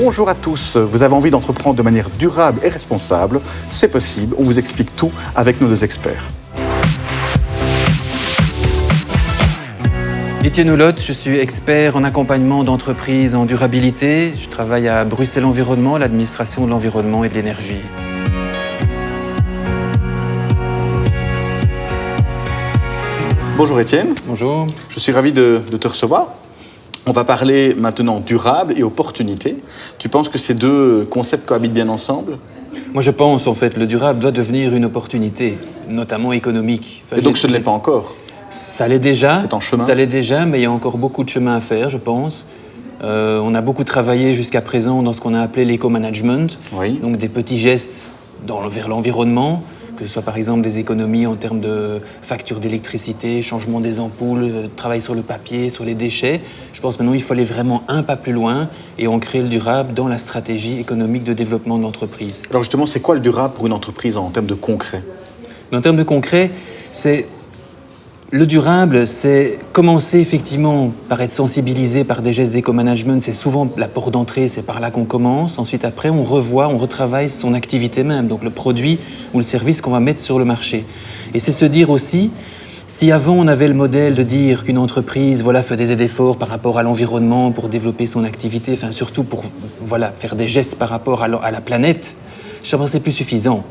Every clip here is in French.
Bonjour à tous, vous avez envie d'entreprendre de manière durable et responsable? C'est possible, on vous explique tout avec nos deux experts. Étienne Oulotte, je suis expert en accompagnement d'entreprises en durabilité. Je travaille à Bruxelles Environnement, l'administration de l'environnement et de l'énergie. Bonjour Étienne. Bonjour. Je suis ravi de te recevoir. On va parler maintenant durable et opportunité. Tu penses que ces deux concepts cohabitent bien ensemble? Moi je pense en fait le durable doit devenir une opportunité, notamment économique. Et donc ce ne l'est pas encore? Ça l'est déjà. C'est en chemin? Ça l'est déjà, mais il y a encore beaucoup de chemin à faire, je pense. On a beaucoup travaillé jusqu'à présent dans ce qu'on a appelé l'éco-management, oui. Donc des petits gestes vers l'environnement, que ce soit par exemple des économies en termes de factures d'électricité, changement des ampoules, travail sur le papier, sur les déchets. Je pense maintenant il faut aller vraiment un pas plus loin et ancrer le durable dans la stratégie économique de développement de l'entreprise. Alors justement, c'est quoi le durable pour une entreprise en termes de concret? Mais en termes de concret, le durable, c'est commencer effectivement par être sensibilisé par des gestes d'éco-management. C'est souvent la porte d'entrée, c'est par là qu'on commence. Ensuite, après, on retravaille son activité même, donc le produit ou le service qu'on va mettre sur le marché. Et c'est se dire aussi, si avant on avait le modèle de dire qu'une entreprise faisait des efforts par rapport à l'environnement pour développer son activité, enfin surtout pour faire des gestes par rapport à la planète, je pense que c'est plus suffisant.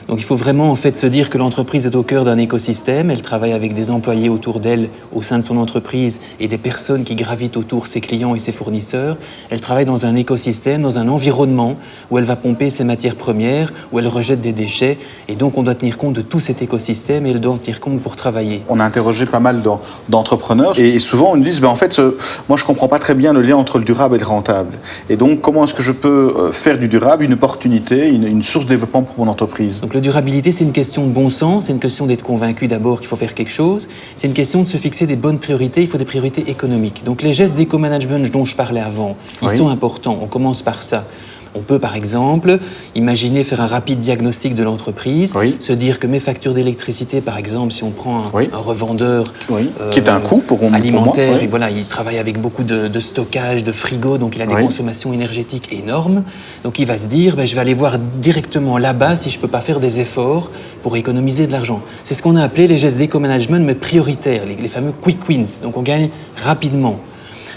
Donc il faut vraiment en fait se dire que l'entreprise est au cœur d'un écosystème, elle travaille avec des employés autour d'elle au sein de son entreprise et des personnes qui gravitent autour ses clients et ses fournisseurs. Elle travaille dans un écosystème, dans un environnement où elle va pomper ses matières premières, où elle rejette des déchets et donc on doit tenir compte de tout cet écosystème et elle doit en tenir compte pour travailler. On a interrogé pas mal d'entrepreneurs et souvent ils nous disent en fait, moi je ne comprends pas très bien le lien entre le durable et le rentable. Et donc comment est-ce que je peux faire du durable une opportunité, une source de développement pour mon entreprise? Donc la durabilité, c'est une question de bon sens, c'est une question d'être convaincu d'abord qu'il faut faire quelque chose, c'est une question de se fixer des bonnes priorités, il faut des priorités économiques. Donc les gestes d'éco-management dont je parlais avant, ils sont importants, on commence par ça. On peut par exemple imaginer faire un rapide diagnostic de l'entreprise, se dire que mes factures d'électricité, par exemple, si on prend un revendeur qui est un coût alimentaire, pour moi, et il travaille avec beaucoup de stockage, de frigo, donc il a des consommations énergétiques énormes. Donc il va se dire, je vais aller voir directement là-bas si je ne peux pas faire des efforts pour économiser de l'argent. C'est ce qu'on a appelé les gestes d'éco-management, mais prioritaires, les fameux quick wins. Donc on gagne rapidement.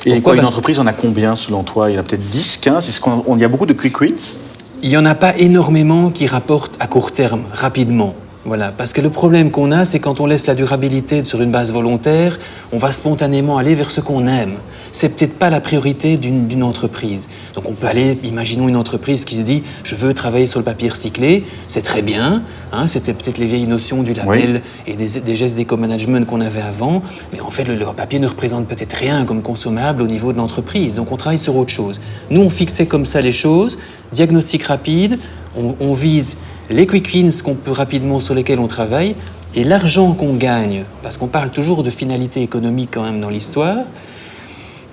Et une entreprise, on a combien selon toi? Il y en a peut-être 10, 15? Il y a beaucoup de quick wins? Il n'y en a pas énormément qui rapportent à court terme, rapidement. Voilà, parce que le problème qu'on a, c'est quand on laisse la durabilité sur une base volontaire, on va spontanément aller vers ce qu'on aime. C'est peut-être pas la priorité d'une entreprise. Donc on peut aller, imaginons une entreprise qui se dit « je veux travailler sur le papier recyclé », c'est très bien, c'était peut-être les vieilles notions du label et des gestes d'éco-management qu'on avait avant, mais en fait le papier ne représente peut-être rien comme consommable au niveau de l'entreprise, donc on travaille sur autre chose. Nous on fixait comme ça les choses, diagnostic rapide, on vise les quick wins sur lesquels on travaille et l'argent qu'on gagne, parce qu'on parle toujours de finalité économique quand même dans l'histoire,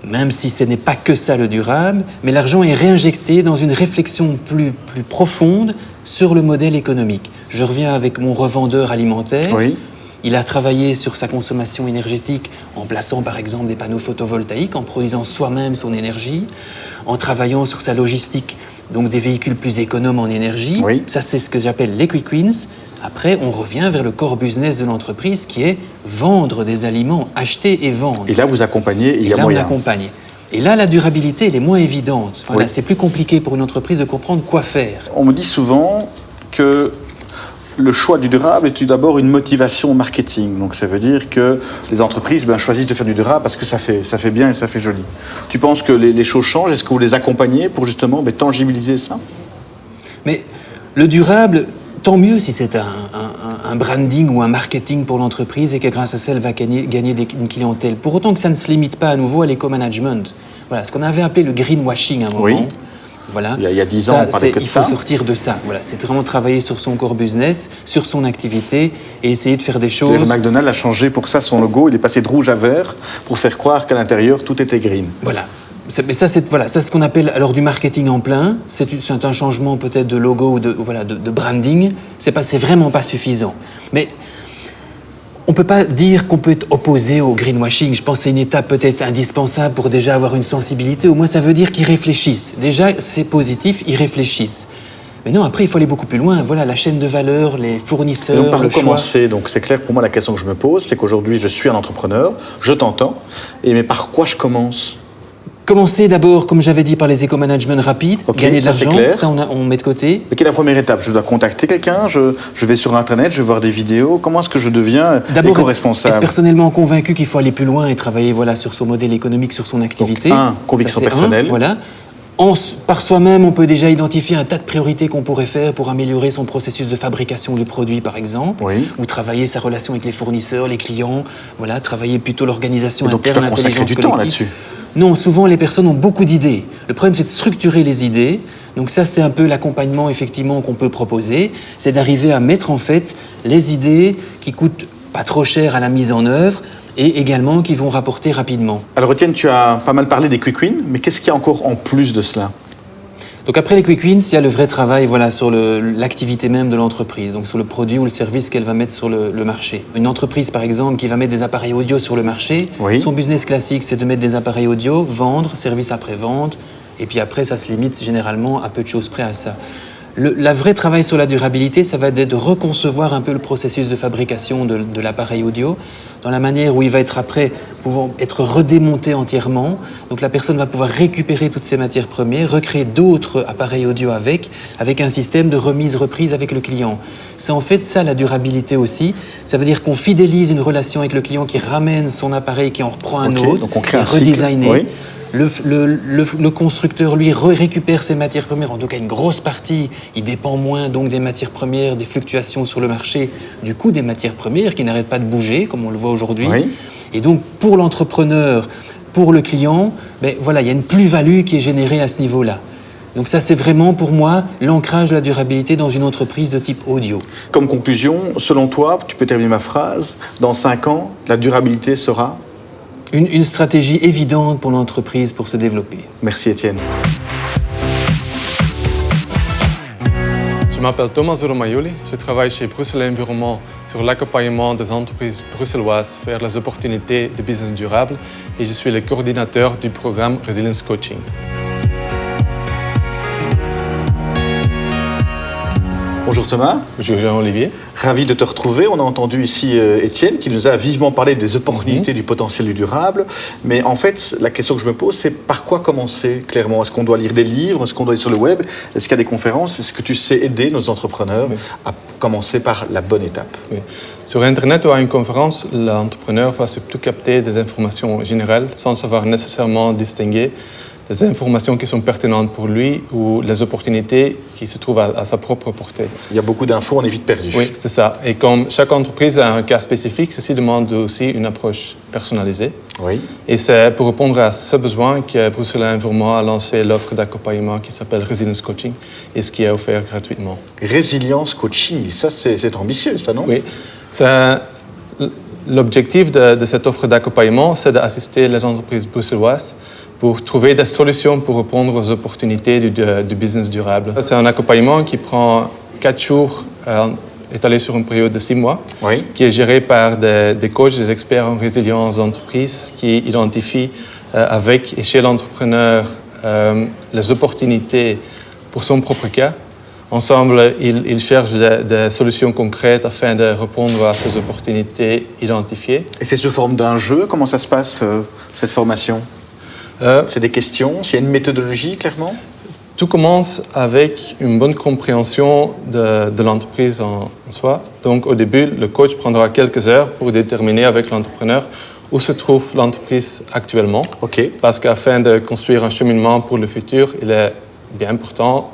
même si ce n'est pas que ça le durable, mais l'argent est réinjecté dans une réflexion plus profonde sur le modèle économique. Je reviens avec mon revendeur alimentaire. Il a travaillé sur sa consommation énergétique en plaçant par exemple des panneaux photovoltaïques, en produisant soi-même son énergie, en travaillant sur sa logistique, donc des véhicules plus économes en énergie. Ça, c'est ce que j'appelle les quick wins. Après, on revient vers le core business de l'entreprise qui est vendre des aliments, acheter et vendre. Et là, vous accompagnez, il y a moyen. Et là, on accompagne. Et là, la durabilité, elle est moins évidente. C'est plus compliqué pour une entreprise de comprendre quoi faire. On me dit souvent que le choix du durable est tout d'abord une motivation marketing. Donc ça veut dire que les entreprises choisissent de faire du durable parce que ça fait bien et ça fait joli. Tu penses que les choses changent? Est-ce que vous les accompagnez pour justement tangibiliser ça? Mais le durable, tant mieux si c'est un branding ou un marketing pour l'entreprise et que grâce à ça, elle va gagner une clientèle. Pour autant que ça ne se limite pas à nouveau à l'éco-management. Voilà, ce qu'on avait appelé le greenwashing à un moment. Voilà. Il y a 10 ans, on parlait que de ça. Il faut sortir de ça. Voilà. C'est vraiment travailler sur son core business, sur son activité et essayer de faire des choses. McDonald's a changé pour ça son logo. Il est passé de rouge à vert pour faire croire qu'à l'intérieur, tout était green. Voilà. Mais ça, c'est ce qu'on appelle alors du marketing en plein. C'est un changement peut-être de logo ou de branding. C'est vraiment pas suffisant. Mais on ne peut pas dire qu'on peut être opposé au greenwashing. Je pense que c'est une étape peut-être indispensable pour déjà avoir une sensibilité. Au moins, ça veut dire qu'ils réfléchissent. Déjà, c'est positif, ils réfléchissent. Mais non, après, il faut aller beaucoup plus loin. Voilà, la chaîne de valeur, les fournisseurs, donc, par le où choix. commencer? Donc, c'est clair, pour moi, la question que je me pose, c'est qu'aujourd'hui, je suis un entrepreneur, je t'entends, mais par quoi je commence? Commencer d'abord, comme j'avais dit, par les éco-management rapides, Ok, gagner de ça, c'est l'argent, clair. ça on met de côté. Mais quelle est la première étape? Je dois contacter quelqu'un, je vais sur Internet, je vais voir des vidéos. Comment est-ce que je deviens D'abord, éco-responsable? être personnellement convaincu qu'il faut aller plus loin et travailler voilà, sur son modèle économique, sur son activité. Donc, conviction Ça, c'est personnelle. voilà. Par soi-même, on peut déjà identifier un tas de priorités qu'on pourrait faire pour améliorer son processus de fabrication du produit, par exemple, Oui. ou travailler sa relation avec les fournisseurs, les clients, voilà, travailler plutôt l'organisation Et donc, tu interne, dois consacrer l'intelligence du temps collective. là-dessus. Non, souvent les personnes ont beaucoup d'idées. Le problème, c'est de structurer les idées. Donc ça, c'est un peu l'accompagnement effectivement qu'on peut proposer, c'est d'arriver à mettre en fait les idées qui coûtent pas trop cher à la mise en œuvre et également qui vont rapporter rapidement. Alors, Étienne, tu as pas mal parlé des quick wins, mais qu'est-ce qu'il y a encore en plus de cela? Donc après les quick wins, il y a le vrai travail voilà, sur l'activité même de l'entreprise, donc sur le produit ou le service qu'elle va mettre sur le marché. Une entreprise par exemple qui va mettre des appareils audio sur le marché, Oui. son business classique c'est de mettre des appareils audio, vendre, service après-vente, et puis après ça se limite généralement à peu de choses près à ça. La vraie travail sur la durabilité, ça va être de reconcevoir un peu le processus de fabrication de l'appareil audio, dans la manière où il va être après pouvant être redémonté entièrement. Donc la personne va pouvoir récupérer toutes ces matières premières, recréer d'autres appareils audio avec un système de remise-reprise avec le client. C'est en fait ça la durabilité aussi. Ça veut dire qu'on fidélise une relation avec le client qui ramène son appareil, qui en reprend un Ok, autre, donc on crée qui est un cycle, redesigné. oui. Le constructeur, lui, récupère ses matières premières, en tout cas une grosse partie. Il dépend moins donc des matières premières, des fluctuations sur le marché, du coût des matières premières qui n'arrêtent pas de bouger, comme on le voit aujourd'hui. Oui. Et donc, pour l'entrepreneur, pour le client, ben, voilà, il y a une plus-value qui est générée à ce niveau-là. Donc ça, c'est vraiment pour moi l'ancrage de la durabilité dans une entreprise de type audio. Comme conclusion, selon toi, tu peux terminer ma phrase, dans 5 ans, la durabilité sera? Une stratégie évidente pour l'entreprise pour se développer. Merci Étienne. Je m'appelle Thomas Romagnoli, je travaille chez Bruxelles Environnement sur l'accompagnement des entreprises bruxelloises vers les opportunités de business durable et je suis le coordinateur du programme Resilience Coaching. Bonjour Thomas. Bonjour Jean-Olivier. Ravi de te retrouver. On a entendu ici Étienne qui nous a vivement parlé des opportunités du potentiel du durable. Mais en fait, la question que je me pose, c'est par quoi commencer clairement? Est-ce qu'on doit lire des livres? Est-ce qu'on doit aller sur le web? Est-ce qu'il y a des conférences? Est-ce que tu sais aider nos entrepreneurs à commencer par la bonne étape? Oui. Sur Internet ou à une conférence, l'entrepreneur va surtout capter des informations générales sans savoir nécessairement distinguer les informations qui sont pertinentes pour lui ou les opportunités qui se trouvent à sa propre portée. Il y a beaucoup d'infos, on est vite perdu. Oui, c'est ça. Et comme chaque entreprise a un cas spécifique, ceci demande aussi une approche personnalisée. Oui. Et c'est pour répondre à ce besoin que Bruxelles Environnement a lancé l'offre d'accompagnement qui s'appelle Resilience Coaching et ce qui est offert gratuitement. Résilience Coaching, ça c'est ambitieux, ça, non? Oui. L'objectif de cette offre d'accompagnement, c'est d'assister les entreprises bruxelloises pour trouver des solutions pour répondre aux opportunités du business durable. C'est un accompagnement qui prend 4 jours, étalé sur une période de 6 mois, Oui. qui est géré par des coachs, des experts en résilience d'entreprise qui identifient avec et chez l'entrepreneur les opportunités pour son propre cas. Ensemble, ils cherchent des solutions concrètes afin de répondre à ces opportunités identifiées. Et c'est sous forme d'un jeu? Comment ça se passe, cette formation? C'est des questions? S'il y a une méthodologie, clairement? Tout commence avec une bonne compréhension de l'entreprise en soi. Donc, au début, le coach prendra quelques heures pour déterminer avec l'entrepreneur où se trouve l'entreprise actuellement. OK. Parce qu'afin de construire un cheminement pour le futur, il est bien important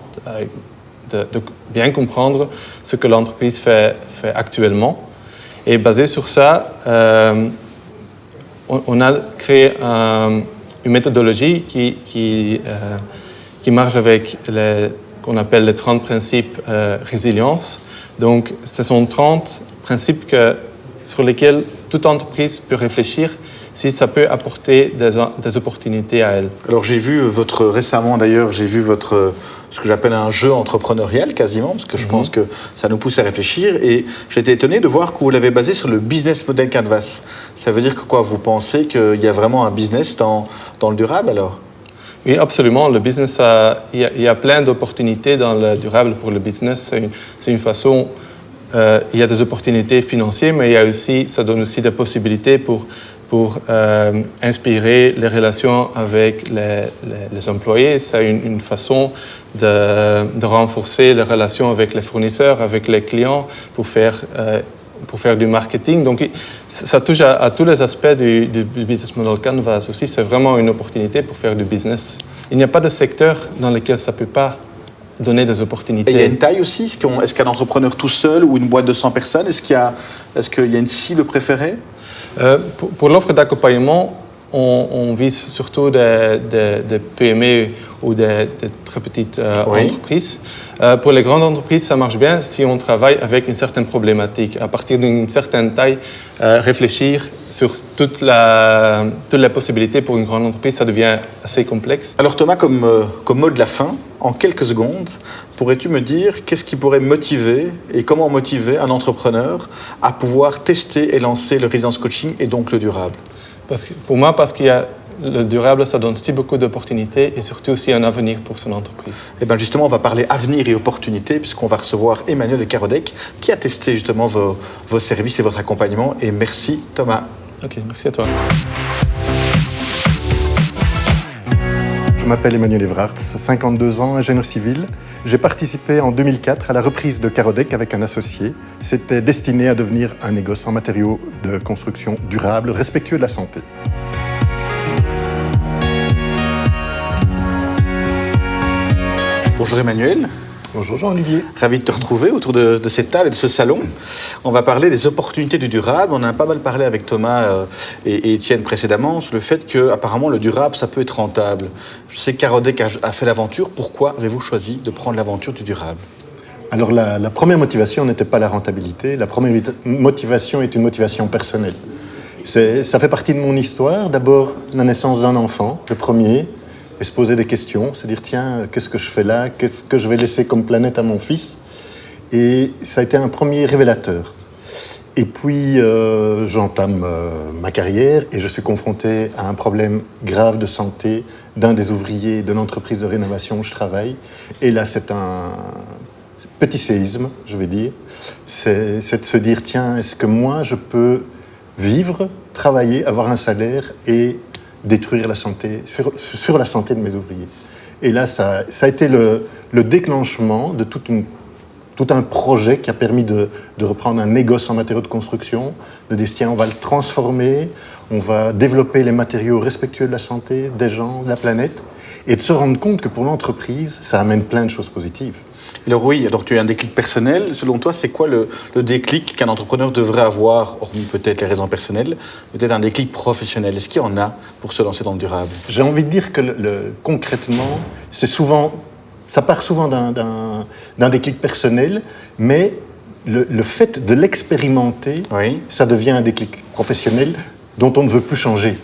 de bien comprendre ce que l'entreprise fait actuellement. Et basé sur ça, on a créé une méthodologie qui marche avec qu'on appelle les 30 principes résilience. Donc, ce sont 30 principes sur lesquels toute entreprise peut réfléchir si ça peut apporter des opportunités à elles. Alors récemment d'ailleurs, j'ai vu ce que j'appelle un jeu entrepreneurial quasiment, parce que je pense que ça nous pousse à réfléchir, et j'étais étonné de voir que vous l'avez basé sur le business model Canvas. Ça veut dire que quoi, vous pensez qu'il y a vraiment un business dans le durable alors ? Oui, absolument. Le business, il y a plein d'opportunités dans le durable pour le business. C'est une façon, il y a des opportunités financières, mais ça donne aussi des possibilités pour inspirer les relations avec les employés. C'est une façon de renforcer les relations avec les fournisseurs, avec les clients, pour faire du marketing. Donc, ça touche à tous les aspects du business model Canvas aussi. C'est vraiment une opportunité pour faire du business. Il n'y a pas de secteur dans lequel ça ne peut pas donner des opportunités. Et il y a une taille aussi ? Est-ce qu'un entrepreneur tout seul ou une boîte de 100 personnes, est-ce qu'il y a une cible préférée ? Pour l'offre d'accompagnement, on vise surtout des PME ou des très petites entreprises. Pour les grandes entreprises, ça marche bien si on travaille avec une certaine problématique. À partir d'une certaine taille, réfléchir sur toutes les possibilités pour une grande entreprise, ça devient assez complexe. Alors Thomas, comme mot de la fin, en quelques secondes, pourrais-tu me dire qu'est-ce qui pourrait motiver et comment motiver un entrepreneur à pouvoir tester et lancer le Resilience Coaching et donc le durable ? Pour moi, parce qu'il y a le durable, ça donne aussi beaucoup d'opportunités et surtout aussi un avenir pour son entreprise. Et bien justement, on va parler avenir et opportunités puisqu'on va recevoir Emmanuel de Carodec qui a testé justement vos services et votre accompagnement. Et merci Thomas. Ok, merci à toi. Je m'appelle Emmanuel Everarts, 52 ans, ingénieur civil. J'ai participé en 2004 à la reprise de Carodec avec un associé. C'était destiné à devenir un négoce en matériaux de construction durables, respectueux de la santé. Bonjour Emmanuel. Bonjour Jean-Olivier. Ravi de te retrouver autour de cette table et de ce salon. On va parler des opportunités du durable. On a pas mal parlé avec Thomas et Étienne précédemment sur le fait que apparemment le durable, ça peut être rentable. Je sais que Carodec a fait l'aventure. Pourquoi avez-vous choisi de prendre l'aventure du durable ? Alors la première motivation n'était pas la rentabilité. La première motivation est une motivation personnelle. Ça fait partie de mon histoire. D'abord, la naissance d'un enfant, le premier. Et se poser des questions, se dire tiens, qu'est-ce que je fais là ? Qu'est-ce que je vais laisser comme planète à mon fils ? Et ça a été un premier révélateur. Et puis j'entame ma carrière et je suis confronté à un problème grave de santé d'un des ouvriers de l'entreprise de rénovation où je travaille. Et là, c'est un petit séisme, je vais dire. C'est de se dire tiens, est-ce que moi, je peux vivre, travailler, avoir un salaire et détruire la santé, sur la santé de mes ouvriers. Et là, ça a été le déclenchement de tout un projet qui a permis de reprendre un négoce en matériaux de construction, de dire tiens, on va le transformer, on va développer les matériaux respectueux de la santé, des gens, de la planète, et de se rendre compte que pour l'entreprise, ça amène plein de choses positives. Alors oui, alors tu as un déclic personnel. Selon toi, c'est quoi le déclic qu'un entrepreneur devrait avoir, hormis peut-être les raisons personnelles, peut-être un déclic professionnel ? Est-ce qu'il y en a pour se lancer dans le durable ? J'ai envie de dire que concrètement, ça part souvent d'un déclic personnel, mais le fait de l'expérimenter, oui, ça devient un déclic professionnel dont on ne veut plus changer.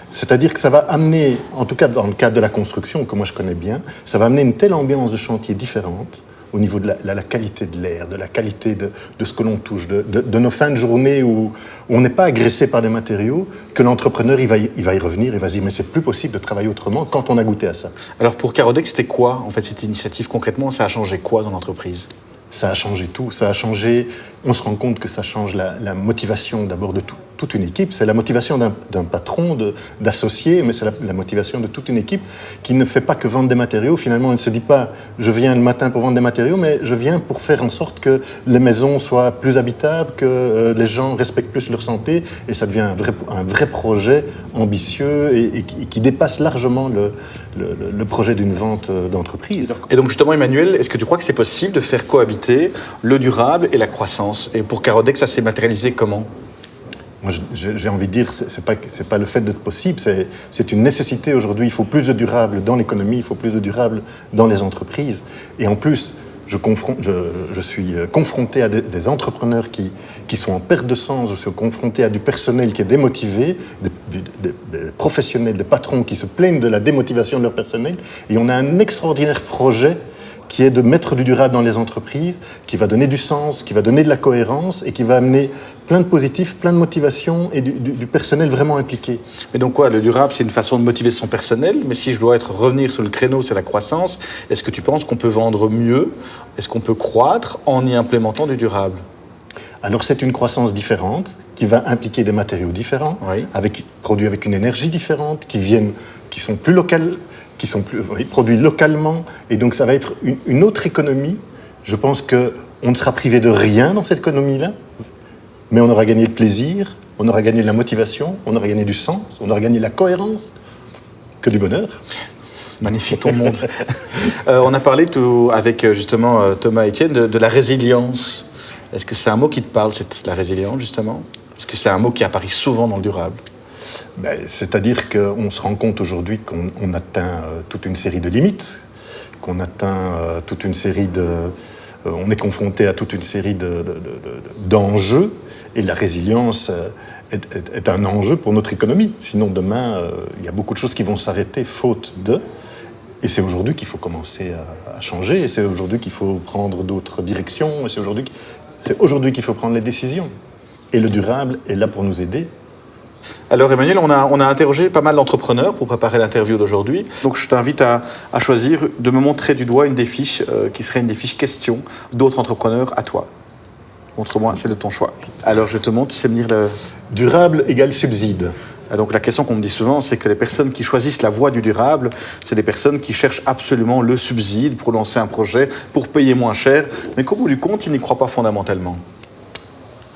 C'est-à-dire que ça va amener, en tout cas dans le cadre de la construction, que moi je connais bien, ça va amener une telle ambiance de chantier différente au niveau de la qualité de l'air, de la qualité de ce que l'on touche, de nos fins de journée où on n'est pas agressé par des matériaux, que l'entrepreneur il va y revenir, il va se dire mais c'est plus possible de travailler autrement quand on a goûté à ça. Alors pour Carodec, c'était quoi en fait cette initiative concrètement ? Ça a changé quoi dans l'entreprise ? Ça a changé tout, ça a changé, on se rend compte que ça change la motivation d'abord de toute une équipe, c'est la motivation d'un patron, d'associés, mais c'est la motivation de toute une équipe qui ne fait pas que vendre des matériaux. Finalement, on ne se dit pas je viens le matin pour vendre des matériaux, mais je viens pour faire en sorte que les maisons soient plus habitables, que les gens respectent plus leur santé, et ça devient un vrai projet ambitieux et qui dépasse largement le projet d'une vente d'entreprise. Et donc justement Emmanuel, est-ce que tu crois que c'est possible de faire cohabiter le durable et la croissance ? Et pour Carodec, ça s'est matérialisé comment ? Moi, j'ai envie de dire, c'est pas le fait d'être possible, c'est une nécessité aujourd'hui. Il faut plus de durable dans l'économie, il faut plus de durable dans les entreprises. Et en plus, Je suis confronté à des entrepreneurs qui sont en perte de sens, je suis confronté à du personnel qui est démotivé, des professionnels, des patrons qui se plaignent de la démotivation de leur personnel, et on a un extraordinaire projet qui est de mettre du durable dans les entreprises, qui va donner du sens, qui va donner de la cohérence et qui va amener plein de positifs, plein de motivation et du personnel vraiment impliqué. Mais donc quoi, le durable, c'est une façon de motiver son personnel, mais si je dois revenir sur le créneau, c'est la croissance, est-ce que tu penses qu'on peut vendre mieux, est-ce qu'on peut croître en y implémentant du durable ? Alors c'est une croissance différente, qui va impliquer des matériaux différents, Oui. produits avec une énergie différente, qui sont plus locales, produits localement, et donc ça va être une autre économie. Je pense qu'on ne sera privé de rien dans cette économie-là, mais on aura gagné le plaisir, on aura gagné de la motivation, on aura gagné du sens, on aura gagné de la cohérence, que du bonheur. Magnifique ton monde. On a parlé avec justement Thomas et Étienne de la résilience. Est-ce que c'est un mot qui te parle, la résilience justement ? Parce que c'est un mot qui apparaît souvent dans le durable. C'est-à-dire qu'on se rend compte aujourd'hui qu'on atteint toute une série de limites, qu'on atteint toute une série on est confronté à toute une série d'enjeux, et la résilience est un enjeu pour notre économie. Sinon, demain, il y a beaucoup de choses qui vont s'arrêter faute de. Et c'est aujourd'hui qu'il faut commencer à changer, et c'est aujourd'hui qu'il faut prendre d'autres directions, et c'est aujourd'hui qu'il faut prendre les décisions. Et le durable est là pour nous aider. Alors Emmanuel, on a interrogé pas mal d'entrepreneurs pour préparer l'interview d'aujourd'hui. Donc je t'invite à choisir de me montrer du doigt une des fiches qui serait une des fiches questions d'autres entrepreneurs à toi. Montre-moi, c'est de ton choix. Alors je te montre, tu sais me dire le... Durable égale subside. Donc la question qu'on me dit souvent, c'est que les personnes qui choisissent la voie du durable, c'est des personnes qui cherchent absolument le subside pour lancer un projet, pour payer moins cher, mais qu'au bout du compte, ils n'y croient pas fondamentalement.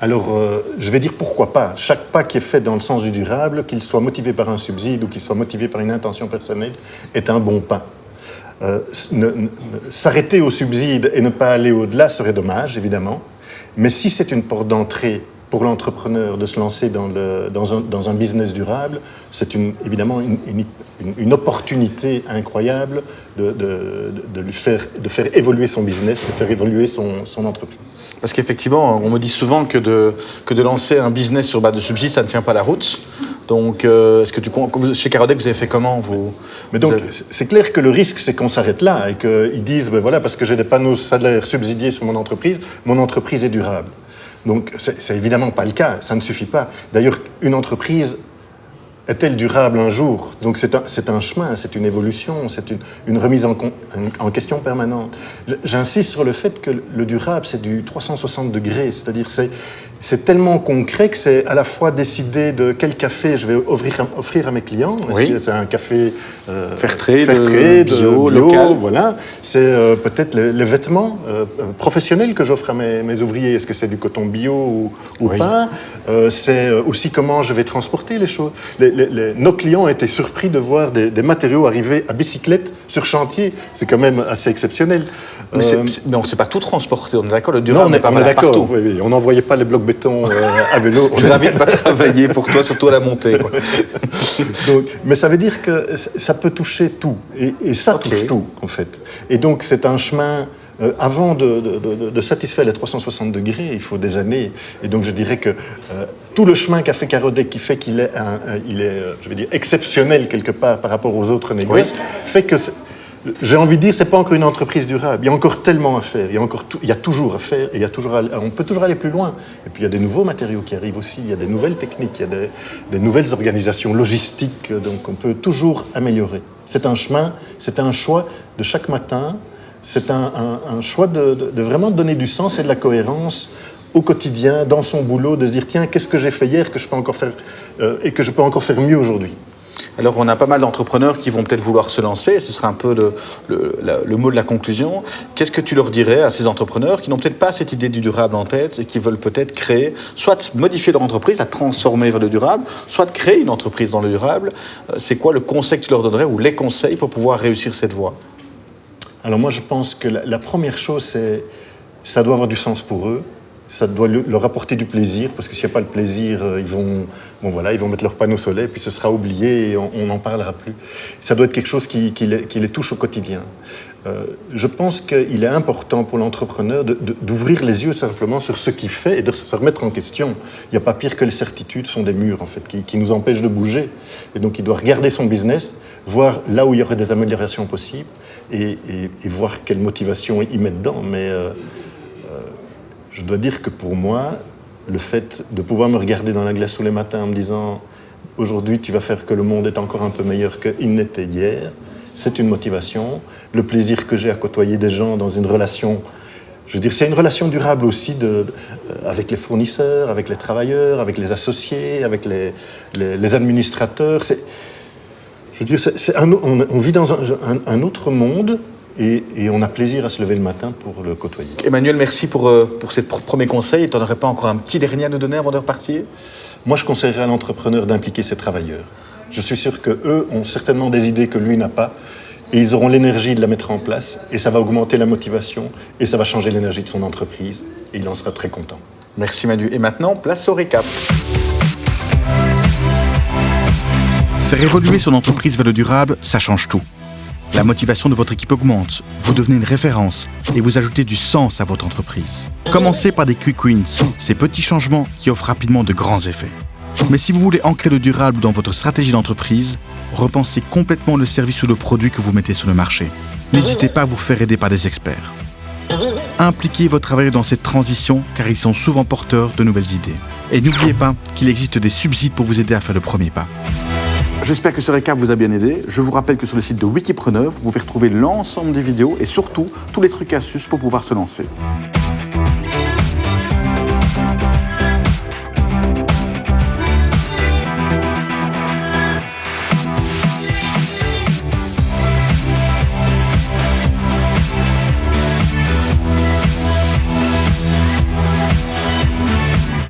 Alors, je vais dire pourquoi pas. Chaque pas qui est fait dans le sens du durable, qu'il soit motivé par un subside ou qu'il soit motivé par une intention personnelle, est un bon pas. S'arrêter au subside et ne pas aller au-delà serait dommage, évidemment. Mais si c'est une porte d'entrée pour l'entrepreneur de se lancer dans un business durable, c'est évidemment une opportunité incroyable de faire évoluer son business, de faire évoluer son entreprise. Parce qu'effectivement, on me dit souvent que de lancer un business sur base de subsides, ça ne tient pas la route. Donc, est-ce que chez Carodec, vous avez fait comment Mais donc, c'est clair que le risque, c'est qu'on s'arrête là et qu'ils disent, voilà, parce que j'ai des panneaux solaires subsidiés sur mon entreprise est durable. Donc, c'est évidemment pas le cas, ça ne suffit pas. D'ailleurs, une entreprise est-elle durable un jour ? Donc c'est un chemin, c'est une évolution, c'est une remise en question permanente. J'insiste sur le fait que le durable, c'est du 360 degrés, c'est-à-dire c'est tellement concret que c'est à la fois décider de quel café je vais offrir à mes clients. Est-ce que c'est un café Fairtrade, bio, local. Voilà. C'est peut-être les vêtements professionnels que j'offre à mes ouvriers. Est-ce que c'est du coton bio ou pas ? C'est aussi comment je vais transporter les choses. Nos clients ont été surpris de voir des matériaux arriver à bicyclette sur chantier. C'est quand même assez exceptionnel. Mais on ne sait pas tout transporter, on est d'accord, le durable n'est pas mal partout. Oui, on n'envoyait pas les blocs béton à vélo. Je n'invite pas à travailler pour toi, surtout à la montée. Quoi. Donc, mais ça veut dire que ça peut toucher tout, et ça touche tout, en fait. Et donc c'est un chemin... avant de satisfaire les 360 degrés, il faut des années. Et donc je dirais que tout le chemin qu'a fait Carodec, qui fait qu'il est, je vais dire, exceptionnel quelque part par rapport aux autres négoces, fait que, j'ai envie de dire, c'est pas encore une entreprise durable. Il y a encore tellement à faire. Il y a toujours à faire. Et on peut toujours aller plus loin. Et puis il y a des nouveaux matériaux qui arrivent aussi. Il y a des nouvelles techniques. Il y a des nouvelles organisations logistiques. Donc on peut toujours améliorer. C'est un chemin, c'est un choix de chaque matin. C'est un choix de vraiment donner du sens et de la cohérence au quotidien, dans son boulot, de se dire, tiens, qu'est-ce que j'ai fait hier que je peux encore faire et que je peux encore faire mieux aujourd'hui. Alors, on a pas mal d'entrepreneurs qui vont peut-être vouloir se lancer. Ce sera un peu le mot de la conclusion. Qu'est-ce que tu leur dirais à ces entrepreneurs qui n'ont peut-être pas cette idée du durable en tête et qui veulent peut-être créer, soit modifier leur entreprise, la transformer vers le durable, soit créer une entreprise dans le durable? C'est quoi le conseil que tu leur donnerais ou les conseils pour pouvoir réussir cette voie? Alors moi, je pense que la première chose, c'est ça doit avoir du sens pour eux. Ça doit leur apporter du plaisir, parce que s'il n'y a pas le plaisir, ils vont mettre leur panneau solaire, puis ce sera oublié et on n'en parlera plus. Ça doit être quelque chose qui les touche au quotidien. Je pense qu'il est important pour l'entrepreneur d'ouvrir les yeux simplement sur ce qu'il fait et de se remettre en question. Il n'y a pas pire que les certitudes sont des murs, en fait, qui nous empêchent de bouger. Et donc, il doit regarder son business, voir là où il y aurait des améliorations possibles et voir quelle motivation il met dedans. Mais je dois dire que pour moi, le fait de pouvoir me regarder dans la glace tous les matins en me disant « Aujourd'hui, tu vas faire que le monde est encore un peu meilleur qu'il n'était hier », c'est une motivation. Le plaisir que j'ai à côtoyer des gens dans une relation, je veux dire, c'est une relation durable aussi avec les fournisseurs, avec les travailleurs, avec les associés, avec les administrateurs. Je veux dire, on vit dans un autre monde et on a plaisir à se lever le matin pour le côtoyer. Emmanuel, merci pour ces premiers conseils. Tu n'en aurais pas encore un petit dernier à nous donner avant de repartir ? Moi, je conseillerais à l'entrepreneur d'impliquer ses travailleurs. Je suis sûr qu'eux ont certainement des idées que lui n'a pas et ils auront l'énergie de la mettre en place et ça va augmenter la motivation et ça va changer l'énergie de son entreprise et il en sera très content. Merci Manu. Et maintenant, place au récap. Faire évoluer son entreprise vers le durable, ça change tout. La motivation de votre équipe augmente, vous devenez une référence et vous ajoutez du sens à votre entreprise. Commencez par des quick wins, ces petits changements qui offrent rapidement de grands effets. Mais si vous voulez ancrer le durable dans votre stratégie d'entreprise, repensez complètement le service ou le produit que vous mettez sur le marché. N'hésitez pas à vous faire aider par des experts. Impliquez votre travail dans cette transition car ils sont souvent porteurs de nouvelles idées. Et n'oubliez pas qu'il existe des subsides pour vous aider à faire le premier pas. J'espère que ce récap vous a bien aidé. Je vous rappelle que sur le site de Wikipreneur, vous pouvez retrouver l'ensemble des vidéos et surtout tous les trucs et astuces pour pouvoir se lancer.